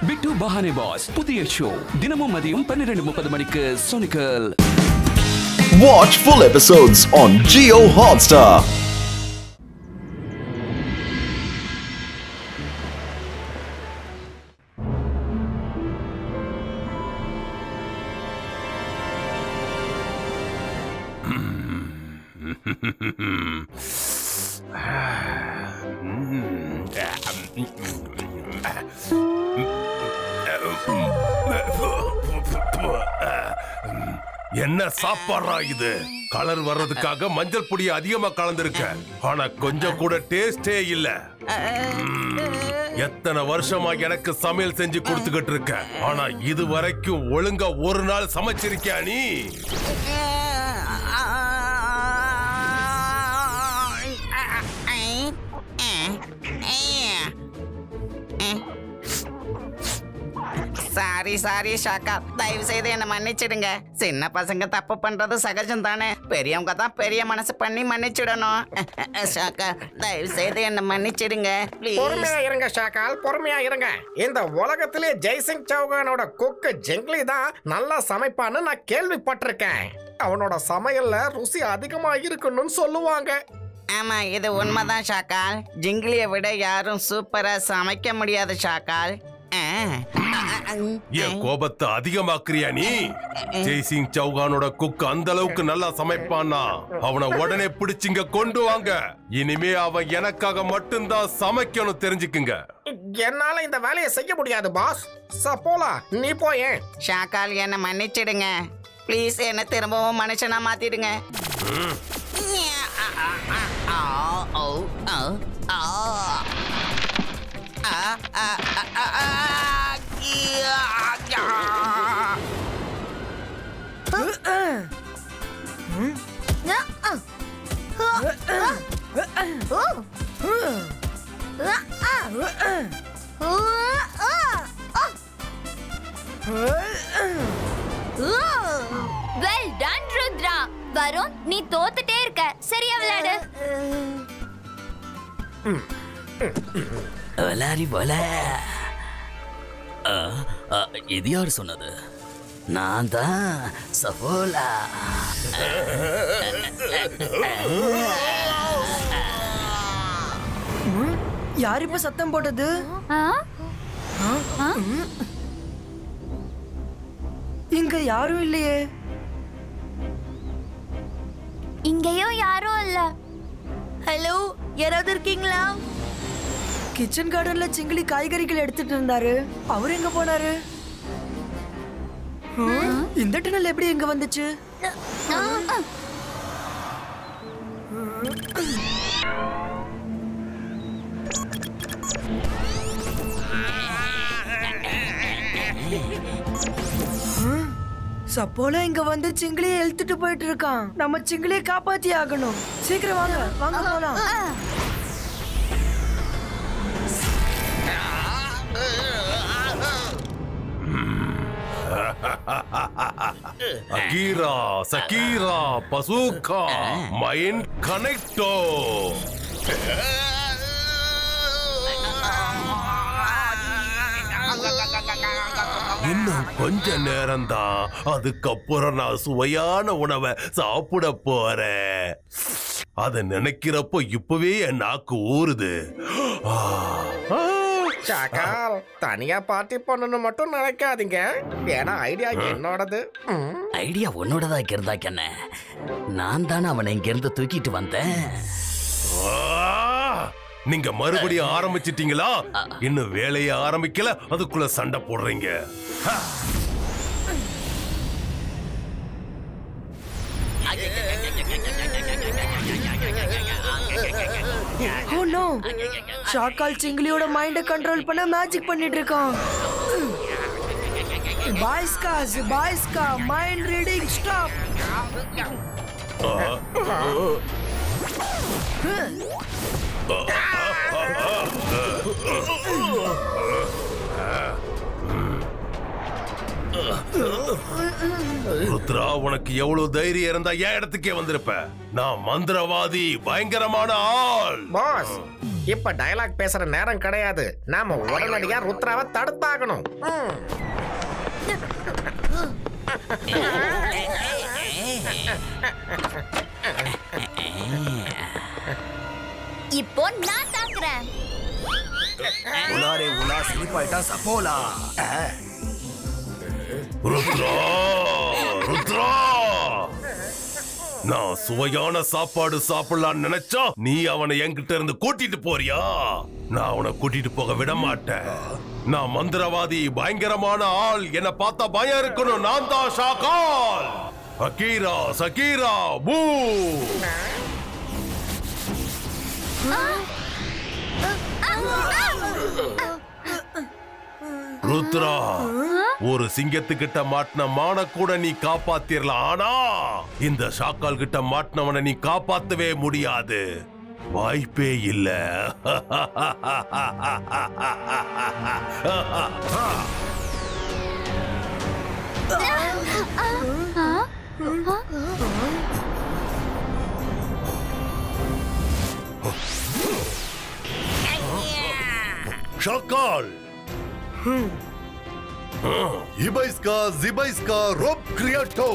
பிட்டு பஹானே pass புதிய show தினமும் மதியம் 12:30 மணிக்கு சோனிக்கல். Watch full episodes on Jio Hotstar. என்ன சாப்பாடா இது? கலர் வர்றதுக்காக மஞ்சள் பொடி அதிகமா கலந்துருக்க, ஆனா கொஞ்சம் கூட டேஸ்டே இல்ல. எத்தனை வருஷமா எனக்கு சமையல் செஞ்சு கொடுத்துக்கிட்டு இருக்க, ஆனா இது வரைக்கும் ஒழுங்கா ஒரு நாள் சமைச்சிருக்கியா நீ? சாரி ஷாக்கா, தயவு செய்து என்ன மன்னிச்சிடுங்க. சின்ன பசங்க தப்பு பண்றது சகஜம் தானே, பெரியவங்க தான் பெரிய மனசு பண்ணி மன்னிச்சிடணும். ஷாக்கா, தயவு செய்து என்ன மன்னிச்சிடுங்க. பொறுமையா இருங்க ஷாக்கால், பொறுமையா இருங்க. இந்த உலகத்திலே ஜெய்சிங் சௌகானோட குக்கு ஜிங்லி தான் நல்லா சமைப்பான்னு நான் கேள்விப்பட்டிருக்கேன். அவனோட சமையல்ல ருசி அதிகமா இருக்குன்னு சொல்லுவாங்க. ஆமா, இது உண்மைதான் ஷாக்கால். ஜிங்கிலியை விட யாரும் சூப்பரா சமைக்க முடியாது ஷாக்கால். என் கோபத்தை அதிகமாக்குறியா நீ? ஜெய்சிங் சௌகானோட குக் அந்த அளவுக்கு நல்லா சமைப்பானா? அவனை உடனே பிடிச்சிங்க கொண்டு வாங்க. இனிமே அவன் எனக்காக மட்டும்தான் சமைக்கணும், தெரிஞ்சுக்குங்க. என்னால இந்த வேலையை செய்ய முடியாது பாஸ். சப்போலா, நீ போயே. ஷாக்கால், என்ன மன்னிச்சிடுங்க ப்ளீஸ். என்ன திரும்பவும் மனுஷனா மாத்திடுங்க. Well done, Rudra. வருண், நீ தோத்துட்டே இருக்க. சரியா விளையாடு. வளாரி வள. இது யார் சொன்னது? நான் தான் சபோலா. யார் இப்ப சத்தம் போட்டது? இங்க யாரும் இல்லையே. இங்கேயும் யாரும் இல்ல. ஹலோ, யாராவது இருக்கீங்களா? கிச்சன் கார்டன்ல சிங்கிலி காய்கறிகள் எடுத்துட்டு இருந்தாரு. அவர் எங்க போனாரு? இந்த டனல் எப்படி எங்க வந்துச்சு? சப்போலா இங்க வந்து சிங்கிலியை இழுத்துட்டு போயிட்டு இருக்கான். நம்ம சிங்கிலியை காப்பாத்தி ஆகணும். சீக்கிரம் வாங்க, வாங்க போலாம். அகீரா, சகீரா, பசூகா, மைண்ட் கனெக்டோ. இன்னும் கொஞ்ச நேரம் தான், அதுக்கப்புறம் நான் சுவையான உணவை சாப்பிட போறேன். அத நினைக்கிறப்போ இப்பவே என் நாக்கு ஊறுது. ஷாக்கால், தனியா பார்ட்டி பண்ணணும் மட்டும் நினைக்காதீங்க. ஏன்னா ஐடியா என்னோடது. ஐடியா உன்னோடதா இருந்தாக்கென்ன? நான் தானே அவனை இங்க இருந்து தூக்கிட்டு வந்தேன். நீங்க மறுபடியும் ஆரம்பிச்சிட்டீங்களா? இன்னும் வேலையை ஆரம்பிக்கல, அதுக்குள்ள சண்டை போடுறீங்க. ஓ நோ, ஷாக்கால் சிங்கிலியோட மைண்ட கண்ட்ரோல் பண்ண மேஜிக் பண்ணிட்டு இருக்கான். பாய்ஸ்கா மைண்ட் ரீடிங் ஸ்டாப். ருத்ரா, உனக்கு எவ்வளவு தைரியம் இருந்தா என் இடத்துக்கே வந்திருப்ப. நான் மந்திரவாதி, பயங்கரமான ஆள். பாஸ், இப்ப டயலாக் பேசுற நேரம் கிடையாது. நாம உடனடியா ருத்ராவை தடுத்தாகணும். இப்போ நான் தாக்குறேன். உலாரே உலா ஸ்லிப்பாயிட்டா சப்போலா. ருத்ரா ருத்ரா, நான் சுவையான சாப்பாடு சாப்பிடலான்னு நினைச்சா நீ அவனை என்கிட்ட இருந்து கூட்டிட்டு போறியா? நான் அவனை கூட்டிட்டு போக விட மாட்டேன். நான் மந்திரவாதி, பயங்கரமான ஆள். என்ன பார்த்தா பயம் இருக்கணும். நான் தான் ஷாக்கால். அகீரா சகீரா பூ. ருத்ரா, ஒரு சிங்கத்துக்கிட்ட மாட்டின மான கூட நீ காப்பாத்திரலாம். ஆனா இந்த ஷாக்கால் கிட்ட மாட்டினவனை நீ காப்பாத்தவே முடியாது. வாய்ப்பே இல்ல. ஷாக்கால், இபைஸ்கா ஜிபைஸ்கா ரோப் கிரியாட்டோ.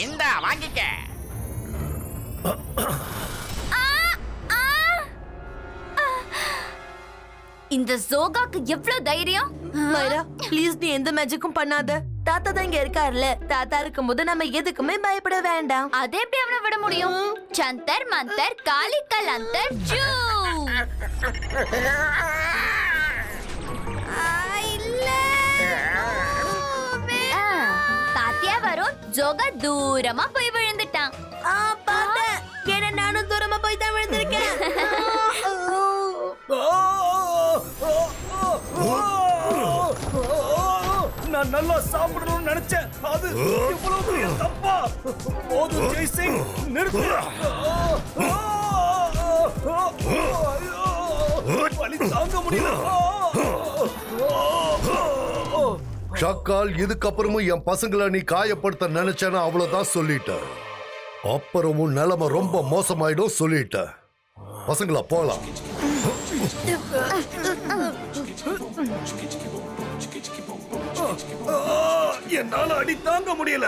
இந்தா வாங்கிக்க. இந்த ஜோகாக்கு எவ்வளவு தைரியம்? மைரா, ப்ளீஸ் நீ எந்த மேஜிக்கும் பண்ணாத. தாத்தா தான் இங்க இருக்காருல்ல. தாத்தா இருக்கும்போது நம்ம எதுக்குமே பயப்பட வேண்டாம். அதை எப்படி அவனை விட முடியும்? சந்தர் மந்தர் காலி கலந்தர் ஜூ. இல்ல பாத்தியா வரும், ஜோகா தூரமா போய் விழுந்துட்டான். பார்த்தேன். ஏன்னா நானும் தூரமா போய் தான் விழுந்திருக்கேன். நான் நல்லா சாப்பிடணும்னு நினைச்சேன். அது இவ்வளவு பெரிய தப்பா? போதும் ஜெய்சிங், நிறுத்து. வலி தாங்க முடியல. ஷாக்கால், இதுக்கப்புறமும் என் பசங்களை நீ காயப்படுத்த நினைச்சேன்னா அவ்வளவுதான் சொல்லிட்ட. அப்புறமும் நிலைமை ரொம்ப மோசமாயிடும் சொல்லிட்ட. பசங்களா போலாம். என்னால அடி தாங்க முடியல.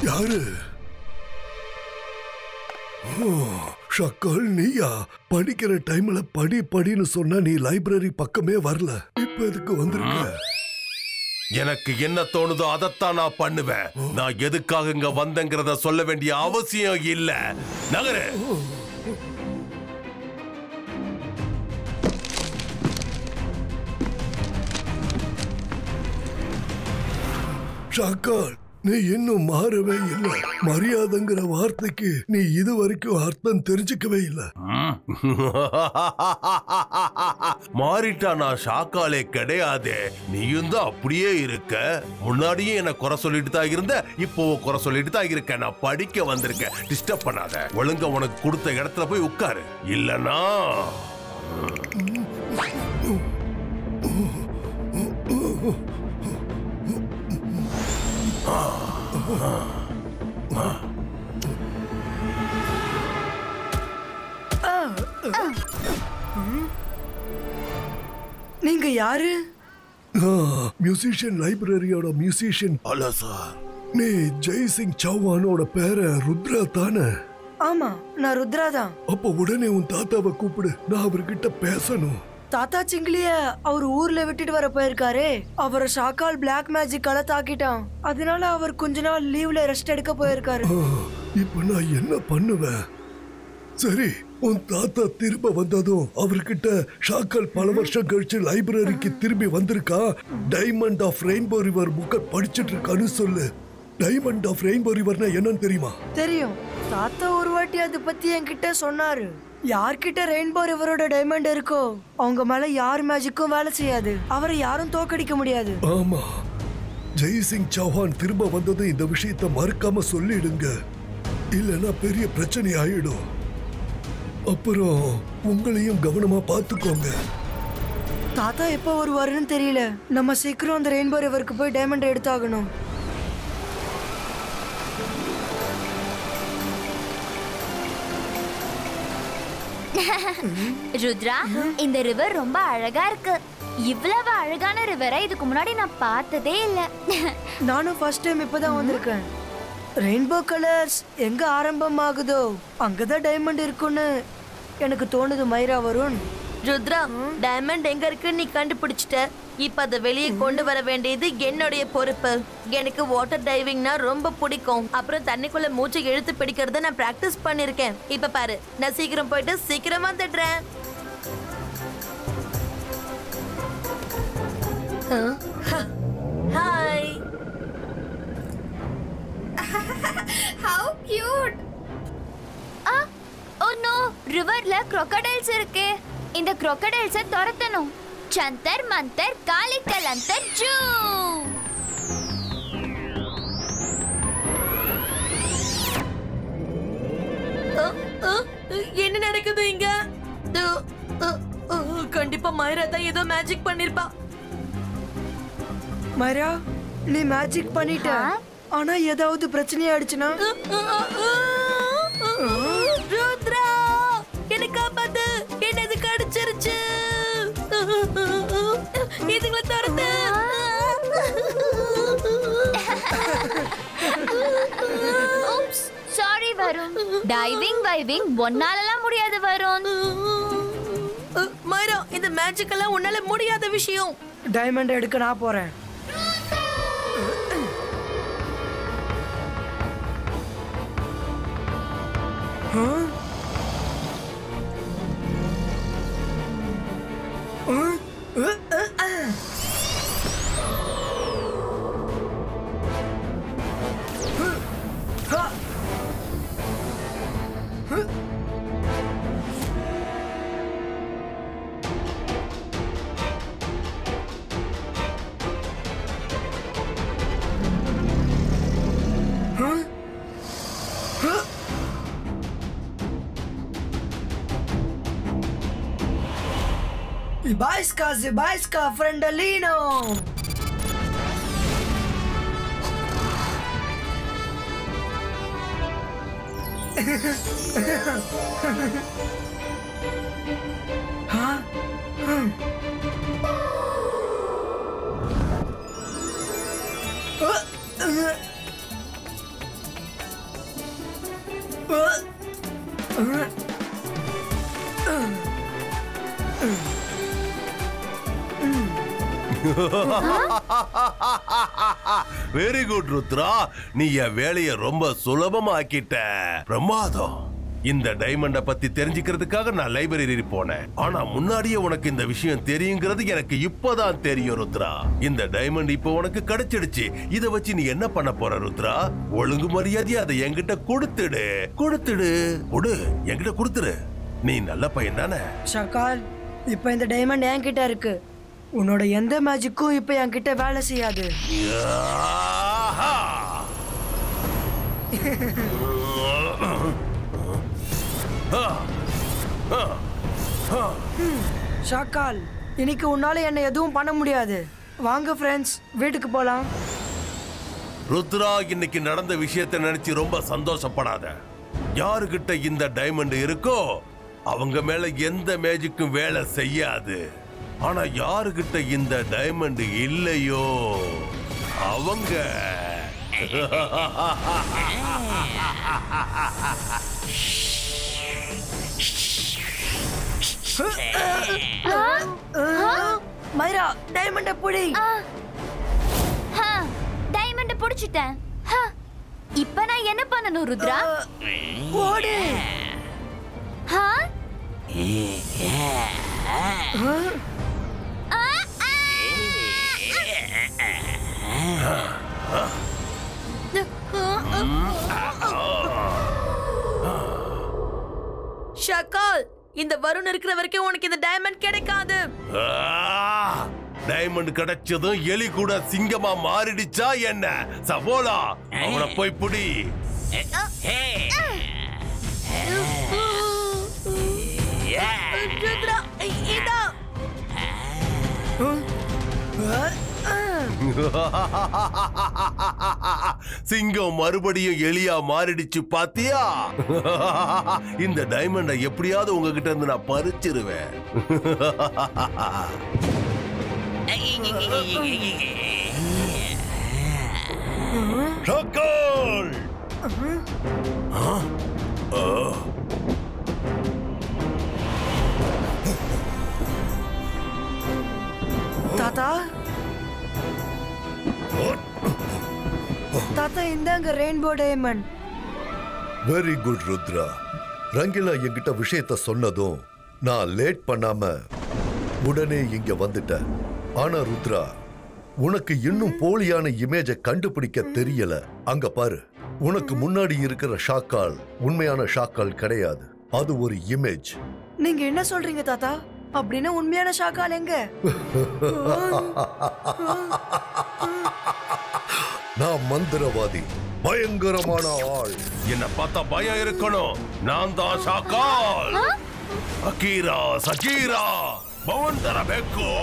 யாரு? ஷாக்கால், நீயா? படிக்கிற டைம்ல படின்னு சொன்னா நீ லைப்ரரி பக்கமே வரல. இப்ப எதுக்கு வந்திருக்க? எனக்கு என்ன தோணுதோ அதைத்தான் நான் பண்ணுவேன். நான் எதுக்காக இங்க வந்தேங்கிறத சொல்ல வேண்டிய அவசியம் இல்ல. நகரு. ஷாக்கால், நீ இன்னும் மாறவே இல்லை. மரியாதைங்கிற வார்த்தைக்கு நீ இது வரைக்கும் அர்த்தம் தெரிஞ்சுக்கவே இல்லை. மாறிட்டா நான் ஷாக்காலே கிடையாது. நீயும் தான் அப்படியே இருக்க. முன்னாடியே என்ன குறை சொல்லிட்டு தான் இருந்த, இப்போ குறை சொல்லிட்டு தான் இருக்க. நான் படிக்க வந்திருக்கேன். டிஸ்டர்ப் பண்ணாத. ஒழுங்கா உனக்கு கொடுத்த இடத்துல போய் உட்காரு. இல்லனா நீங்க யாரு? மியூசிஷியன், லைப்ரரியோட மியூசிஷியன். அல்ல சார். நீ ஜெய்சிங் சௌஹானோட பேர ருத்ரா தானே? ஆமா, நான் ருத்ரா தான். அப்ப உடனே உன் தாத்தாவை கூப்பிடு. நான் அவர்கிட்ட பேசணும். தாத்தா சிங்கிலிய அவர் ஊர்ல விட்டுட்டு வர போயிருக்காரே. அவரை ஷாக்கால் பிளாக் மேஜிக்கால தாக்கிட்டான். அதனால அவர் கொஞ்ச நாள் லீவ்ல ரெஸ்ட் எடுக்க போயிருக்காரு. இப்ப நான் என்ன பண்ணுவேன்? சரி, உன் தாத்தா திரும்ப வந்ததும் அவர்கிட்ட ஷாக்கால் பல வருஷம் கழிச்சு லைப்ரரிக்கு திரும்பி வந்திருக்கா, டைமண்ட் ஆஃப் ரெயின்போ ரிவர் புக்க படிச்சிட்டு இருக்கான்னு சொல்லு. டைமண்ட் ஆஃப் ரெயின்போ ரிவர்னா என்னன்னு தெரியுமா? தெரியும். தாத்தா ஒரு வாட்டி அதை பத்தி என்கிட்ட சொன்னாரு. யார்கிட்ட ரெயின்போ ரிவரோட டைமண்ட் இருக்கோ அவங்க மேல யார் மேஜிக்கும் வேலை செய்யாது. அவரை யாரும் தோக்கடிக்க முடியாது. ஆமா, ஜெய்சிங் சௌஹான் திரும்ப வந்தது இந்த விஷயத்தை மறக்காம சொல்லிடுங்க. இல்லைன்னா பெரிய பிரச்சனை ஆயிடும். அப்புறம் உங்களையும் கவனமா பார்த்துக்கோங்க. தாத்தா எப்போ வருவாருன்னு தெரியல. நம்ம சீக்கிரம் அந்த ரெயின்போ ரிவருக்கு போய் டைமண்ட் எடுத்தாகணும். ருத்ரா, இந்த ரிவர் ரொம்ப அழகா இருக்கு. இவ்வளவு அழகான ரிவரை இதுக்கு முன்னாடி நான் பார்த்ததே இல்ல. நானும் ஃபர்ஸ்ட் டைம் இப்பதான் வந்திருக்கேன். ரெயின்போ கலர்ஸ் எங்க ஆரம்பமாகுதோ அங்கதான் டைமண்ட் இருக்குன்னு எனக்கு தோணுது மைரா வருண். ருத்ரா, டைமண்ட் எங்க இருக்குன்னு நீ கண்டுபிடிச்சிட்ட. இப்ப அதை வெளியே கொண்டு வர வேண்டியது என்னுடைய பொறுப்பு. எனக்கு வாட்டர் டைவிங்னா ரொம்ப பிடிக்கும். அப்புறம் தண்ணிக்குள்ள மூச்சை இழுத்து பிடிக்கிறத நான் பிராக்டிஸ் பண்ணிருக்கேன். இப்ப பாரு, நான் சீக்கிரம் போயிட்டு சீக்கிரமா வந்துடுறேன். Hi. How cute. Oh no, ரிவர்ல crocodiles இருக்கு. இந்த crocodiles துரத்தணும். சந்தர் மந்தர் காலிக்கல் அந்தர் ஜூ. என்ன நடக்குது இங்க? கண்டிப்பா மைரா தான் ஏதோ மேஜிக் பண்ணிருப்பா. மைரா, நீ மேஜிக் பண்ணிட்ட. ஆனா ஏதாவது பிரச்சனை ஆயிடுச்சுன்னா? ருத்ரா, என்ன காப்பாத்து. என்னது கடிச்சிருச்சு. இதுங்களை துரத்து. Oops, sorry Varun. டைவிங் ஒன்னாலலாம் முடியாது வருண். மைரா, இந்த மேஜிக் எல்லாம் உன்னால முடியாத விஷயம். டைமண்ட் எடுக்க நான் போறேன். Zibaiska, Frendolino! Huh? Very good Rudra, நீ என் வேலையை ரொம்ப சுலபமா ஆக்கிட்ட. பிரமாதம். இந்த டைமண்ட பத்தி தெரிஞ்சுக்கிறதுக்காக நான் லைப்ரரி போனேன். ஆனா முன்னாடியே உனக்கு இந்த விஷயம் தெரியுங்கிறது எனக்கு இப்பதான் தெரியும் ருத்ரா. இந்த டைமண்ட் இப்போ உனக்கு கிடைச்சிடுச்சு. இத வச்சு நீ என்ன பண்ண போற ருத்ரா? ஒழுங்கு மரியாதையா அதை என்கிட்ட கொடுத்துடு. என்கிட்ட கொடுத்துரு. நீ நல்ல பையன் தானே? ஷகால், இப்ப இந்த டைமண்ட் என்கிட்ட இருக்கு. உன்னோட எந்த மேஜிக்கும் இப்ப என்கிட்ட வேலை செய்யாது. ஷகால், இன்னைக்கு உன்னால என்ன எதுவும் பண்ண முடியாது. வாங்க ஃப்ரெண்ட்ஸ், வீட்டுக்கு போலாம். ருத்ரா, இன்னைக்கு நடந்த விஷயத்தை நினைச்சு ரொம்ப சந்தோஷப்படாத. யாருகிட்ட இந்த டைமண்ட் இருக்கோ அவங்க மேல எந்த மேஜிக்கும் வேலை செய்யாது. ஆனா யாருகிட்ட இந்த டைமண்ட் இல்லையோ அவங்க மைரா, டைமண்ட புடி. டைமண்ட புடிச்சிட்டேன். இப்ப நான் என்ன பண்ணணும் ருத்ரா? ஓடு. ஷகால், இந்த வருண் இருக்கிற வரைக்கும் உனக்கு இந்த டைமண்ட் கிடைக்காது. டைமண்ட் கிடைச்சதும் எலி கூட சிங்கமா மாறிடுச்சா என்ன? சபோலா, அவனை போய் புடி. சிங்கம் மறுபடியும் எலியா மாறிடுச்சு பாத்தியா? இந்த டைமண்டை எப்படியாவது உங்ககிட்ட இருந்து நான் பறிச்சிருவேன். ஷாக்கால்! தாத்தா தாத்தா இந்தாங்க rainbow diamond. Very good Rudra. Rangila என்கிட்ட விஷயத்த சொன்னதும் நான் லேட் பண்ணாம உடனே இங்க வந்துட்டேன். ஆனா ருத்ரா, உனக்கு இன்னும் போலியான இமேஜை கண்டுபிடிக்க தெரியல. அங்க பாரு, உனக்கு முன்னாடி இருக்கிற ஷாக்கால் உண்மையான ஷாக்கால் கிடையாது. அது ஒரு இமேஜ். நீங்க என்ன சொல்றீங்க தாத்தா? அப்படின்னா உண்மையான ஷாக்கால் எங்க? நான் மந்திரவாதி, பயங்கரமான ஆள். என்ன பார்த்தா பயம் இருக்கணும். நான் தான் ஷாக்கால். அகீரா சகீரா பவந்தர பெக்கோ.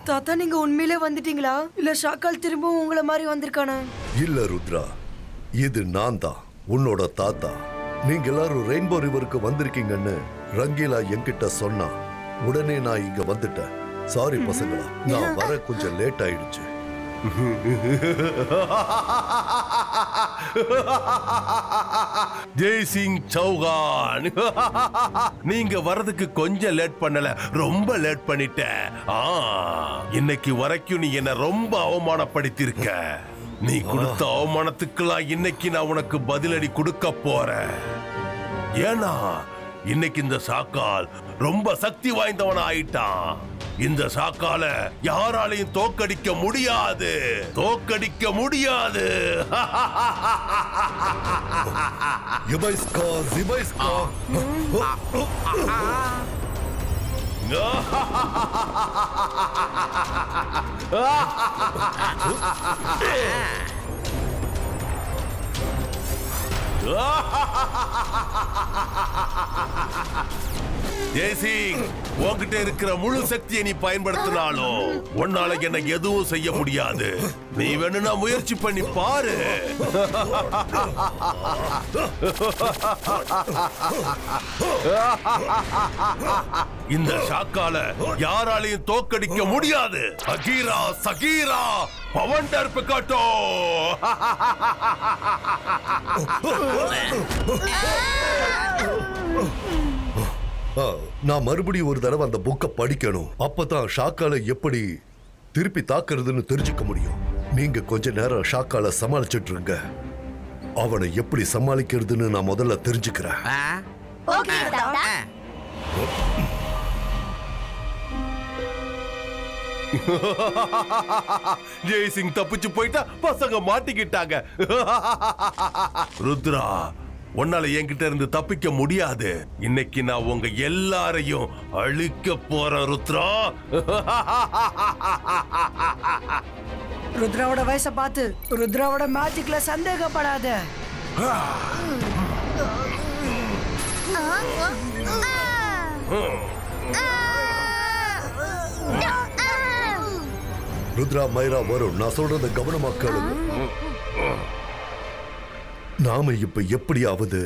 தாத்தா நீங்க உண்மையிலே வந்துட்டீங்களா? இல்ல ஷாக்கால் திரும்பவும் உங்களை மாதிரி வந்திருக்கானா? இல்ல ருத்ரா, இது நான் தான், உன்னோட தாத்தா. நீங்க எல்லாரும் ரெயின்போ ரிவருக்கு வந்திருக்கீங்கன்னு ரங்கீலா என்கிட்ட சொன்னா. உடனே நான் இங்க வந்துட்டேன். சாரி பசங்களா, நான் வர கொஞ்சம் லேட் ஆயிடுச்சு. ஜெய்சிங் சௌகான், நீங்க வர்றதுக்கு கொஞ்சம் லேட் பண்ணல, ரொம்ப லேட் பண்ணிட்ட. இன்னைக்கு வரைக்கும் நீ என்ன ரொம்ப அவமானப்படுத்திருக்க. நீ கொடுத்த அவமானத்துக்கெல்லாம் இன்னைக்கு நான் உனக்கு பதிலடி கொடுக்க போறேன். ஏன்னா இன்னைக்கு இந்த ஷாக்கால் ரொம்ப சக்தி வாய்ந்தவன ஆயிட்டான். இந்த ஷாக்கால யாராலையும் தோக்கடிக்க முடியாது, தோக்கடிக்க முடியாது. ஜிபைஸ்கா, ஜிபைஸ்கா. ஜெய்சிங், உன்கிட்ட இருக்கிற முழு சக்தியை நீ பயன்படுத்தினாலும் உன்னால என்ன எதுவும் செய்ய முடியாது. நீ வேணும்னா முயற்சி பண்ணி பாரு. இந்த ஷாக்கால யாராலையும் தோக்கடிக்க முடியாது. அகீரா சகீரா பவண்டர் பிகாட்டோ. நான் மறுபடியும் ஒரு தடவை அந்த புக்கை படிக்கணும். அப்பதான் ஷாக்கால எப்படி திருப்பி தாக்குறதுன்னு தெரிஞ்சுக்க முடியும். நீங்க கொஞ்ச நேரம் ஷாக்கால சமாளிச்சிட்டு இருங்க. அவனை எப்படி சமாளிக்கிறதுன்னு நான் முதல்ல தெரிஞ்சுக்கிறேன். ஜெய்சிங் தப்பிச்சு போயிட்டா, பசங்க மாட்டிக்கிட்டாங்க. ருத்ரா, உன்னால என்கிட்ட இருந்து தப்பிக்க முடியாது. இன்னைக்கு நான் உங்க எல்லாரையும் அழிக்க போறேன் ருத்ரா. ருத்ராவோட வயசை பார்த்து ருத்ராவோட மேஜிக்ல சந்தேகப்படாத. ருத்ரா, மைரா வரும். நான் சொல்றத கவனமா கேளுங்க. நாம இப்ப எப்படியாவது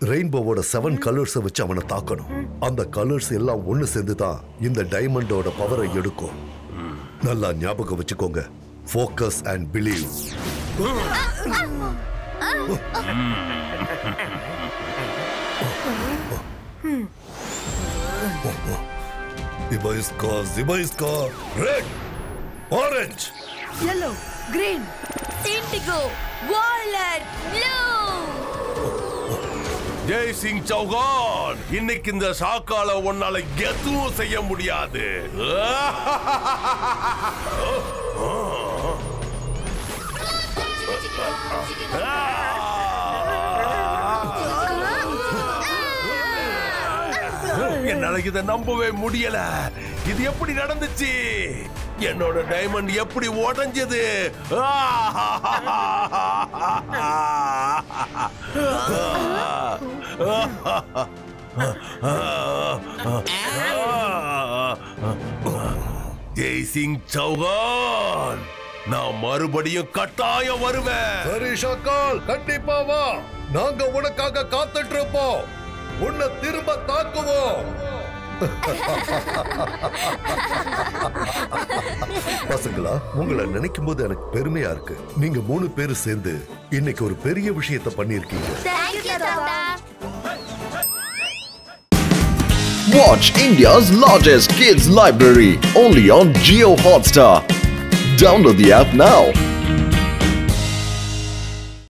ரெயின்போவோட 7 கலர்ஸ் வச்சு அவனை தாக்கணும். அந்த கலர்ஸ் எல்லாம் ஒண்ணு சேர்ந்துதான் இந்த டைமண்டோட பவரை எடுக்கும். நல்லா ஞாபகம் வச்சுக்கோங்க. Focus and believe. Zibaiska, Zibaiska, red, orange, yellow, green, indigo, violet, blue. Jaisingh Chauhan, இன்னைக்கு இந்த ஷாக்கால உன்னால எதுவும் செய்ய முடியாது. என்னால இதை நம்பவே முடியல. இது எப்படி நடந்துச்சு? என்னோட டைமண்ட் எப்படி உடைஞ்சது? ஜெய்சிங் சௌகான், நான் மறுபடியும் கட்டாயம் வருவேன். சரி ஷாக்கால், கண்டிப்பா வா. நாங்க உனக்காக காத்துட்டு இருப்போம். உன்னை திரும்ப தாக்குவோம். பசங்களா, உங்களை நினைக்கும் போது எனக்கு பெருமையா இருக்கு. நீங்க 3 பேரும் சேர்ந்து இன்னைக்கு ஒரு பெரிய விஷயத்தை பண்ணிருக்கீங்க. Watch India's largest kids library only on Jio Hotstar. Download the app now.